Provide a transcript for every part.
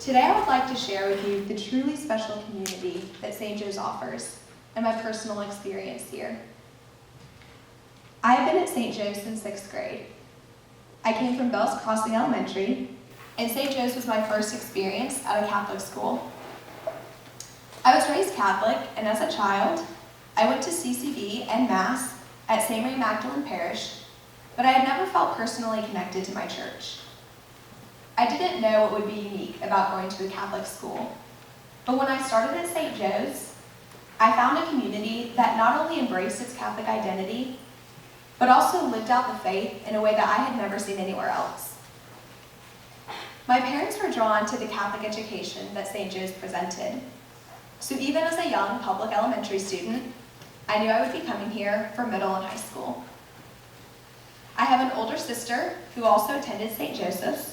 Today I would like to share with you the truly special community that St. Joe's offers and my personal experience here. I have been at St. Joe's since 6th grade. I came from Bells Crossing Elementary, and St. Joe's was my first experience at a Catholic school. I was raised Catholic, and as a child, I went to CCB and Mass at St. Mary Magdalene Parish, but I had never felt personally connected to my church. I didn't know what would be unique about going to a Catholic school, but when I started at St. Joe's, I found a community that not only embraced its Catholic identity, but also lived out the faith in a way that I had never seen anywhere else. My parents were drawn to the Catholic education that St. Joe's presented, so even as a young public elementary student, I knew I would be coming here for middle and high school. I have an older sister who also attended St. Joseph's,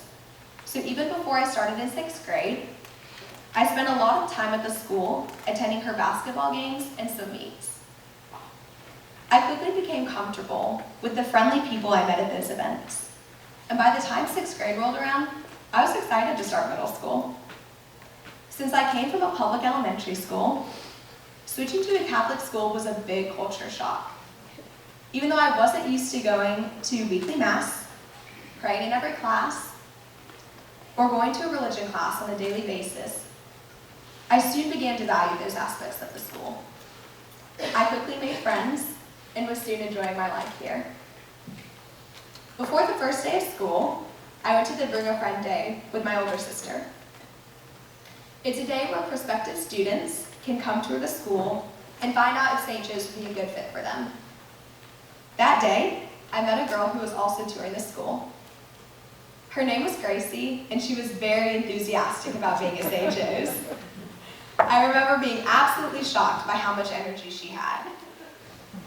so even before I started in 6th grade, I spent a lot of time at the school attending her basketball games and swim meets. I quickly became comfortable with the friendly people I met at those events, and by the time 6th grade rolled around, I was excited to start middle school. Since I came from a public elementary school, switching to a Catholic school was a big culture shock. Even though I wasn't used to going to weekly Mass, praying in every class, or going to a religion class on a daily basis, I soon began to value those aspects of the school. I quickly made friends and was soon enjoying my life here. Before the first day of school, I went to the Bring a Friend Day with my older sister. It's a day where prospective students can come tour the school and find out if St. Joe's would be a good fit for them. That day, I met a girl who was also touring the school. Her name was Gracie, and she was very enthusiastic about being at St. Joe's. I remember being absolutely shocked by how much energy she had.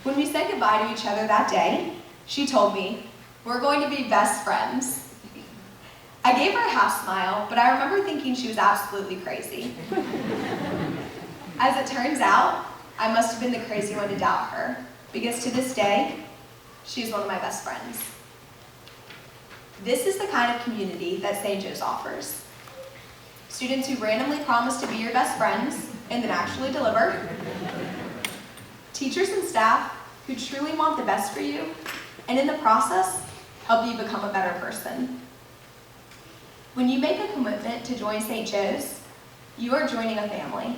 When we said goodbye to each other that day, she told me, "We're going to be best friends." I gave her a half smile, but I remember thinking she was absolutely crazy. As it turns out, I must have been the crazy one to doubt her, because to this day, she is one of my best friends. This is the kind of community that St. Joe's offers. Students who randomly promise to be your best friends and then actually deliver. Teachers and staff who truly want the best for you, and in the process, help you become a better person. When you make a commitment to join St. Joe's, you are joining a family.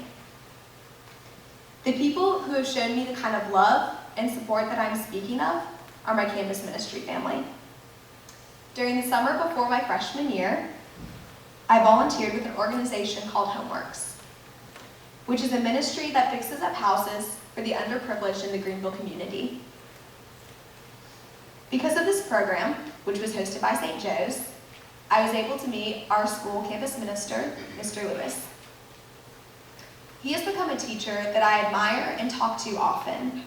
The people who have shown me the kind of love and support that I'm speaking of are my campus ministry family. During the summer before my freshman year, I volunteered with an organization called Homeworks, which is a ministry that fixes up houses for the underprivileged in the Greenville community. Because of this program, which was hosted by St. Joe's, I was able to meet our school campus minister, Mr. Lewis. He has become a teacher that I admire and talk to often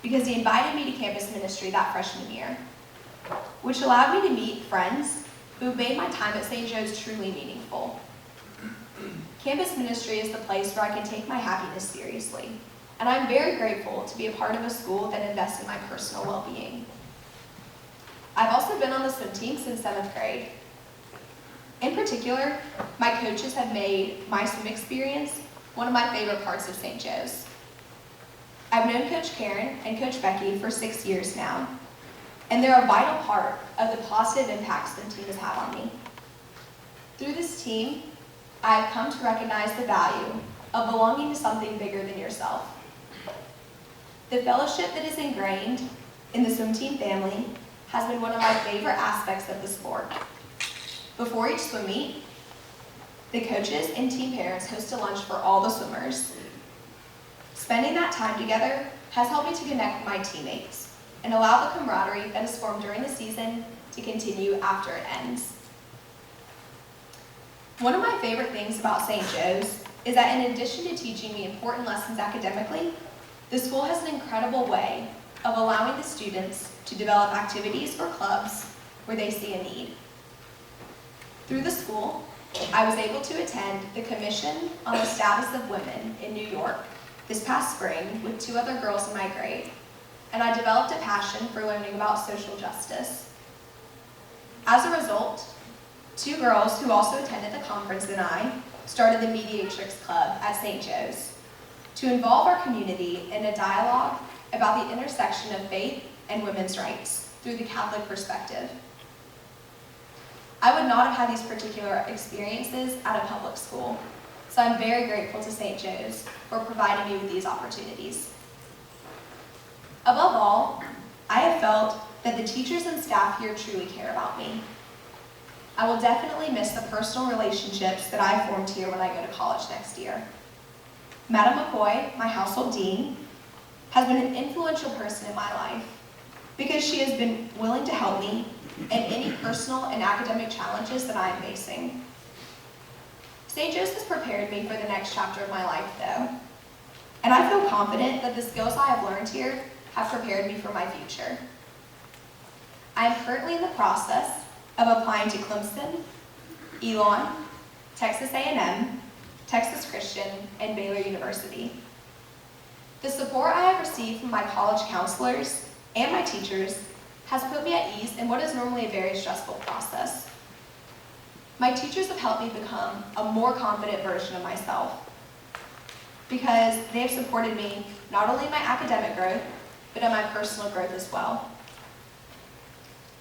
because he invited me to campus ministry that freshman year, which allowed me to meet friends who made my time at St. Joe's truly meaningful. Campus ministry is the place where I can take my happiness seriously, and I'm very grateful to be a part of a school that invests in my personal well-being. I've also been on the swim team since 7th grade. In particular, my coaches have made my swim experience one of my favorite parts of St. Joe's. I've known Coach Karen and Coach Becky for 6 years now, and they're a vital part of the positive impacts the team has had on me. Through this team, I've come to recognize the value of belonging to something bigger than yourself. The fellowship that is ingrained in the swim team family has been one of my favorite aspects of the sport. Before each swim meet, the coaches and team parents host a lunch for all the swimmers. Spending that time together has helped me to connect with my teammates and allow the camaraderie that is formed during the season to continue after it ends. One of my favorite things about St. Joe's is that in addition to teaching me important lessons academically, the school has an incredible way of allowing the students to develop activities or clubs where they see a need. Through the school, I was able to attend the Commission on the Status of Women in New York this past spring with 2 other girls in my grade, and I developed a passion for learning about social justice. As a result, 2 girls who also attended the conference and I started the Mediatrix Club at St. Joe's to involve our community in a dialogue about the intersection of faith and women's rights through the Catholic perspective. I would not have had these particular experiences at a public school, so I'm very grateful to St. Joe's for providing me with these opportunities. Above all, I have felt that the teachers and staff here truly care about me. I will definitely miss the personal relationships that I formed here when I go to college next year. Madam McCoy, my household dean, has been an influential person in my life because she has been willing to help me in any personal and academic challenges that I am facing. St. Joe's has prepared me for the next chapter of my life, though, and I feel confident that the skills I have learned here have prepared me for my future. I am currently in the process of applying to Clemson, Elon, Texas A&M, Texas Christian, and Baylor University. The support I have received from my college counselors and my teachers has put me at ease in what is normally a very stressful process. My teachers have helped me become a more confident version of myself because they have supported me not only in my academic growth, but in my personal growth as well.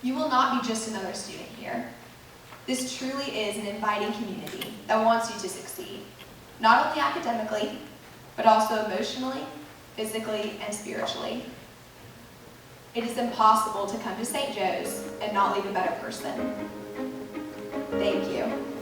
You will not be just another student here. This truly is an inviting community that wants you to succeed, not only academically, but also emotionally, physically, and spiritually. It is impossible to come to St. Joe's and not leave a better person. Thank you.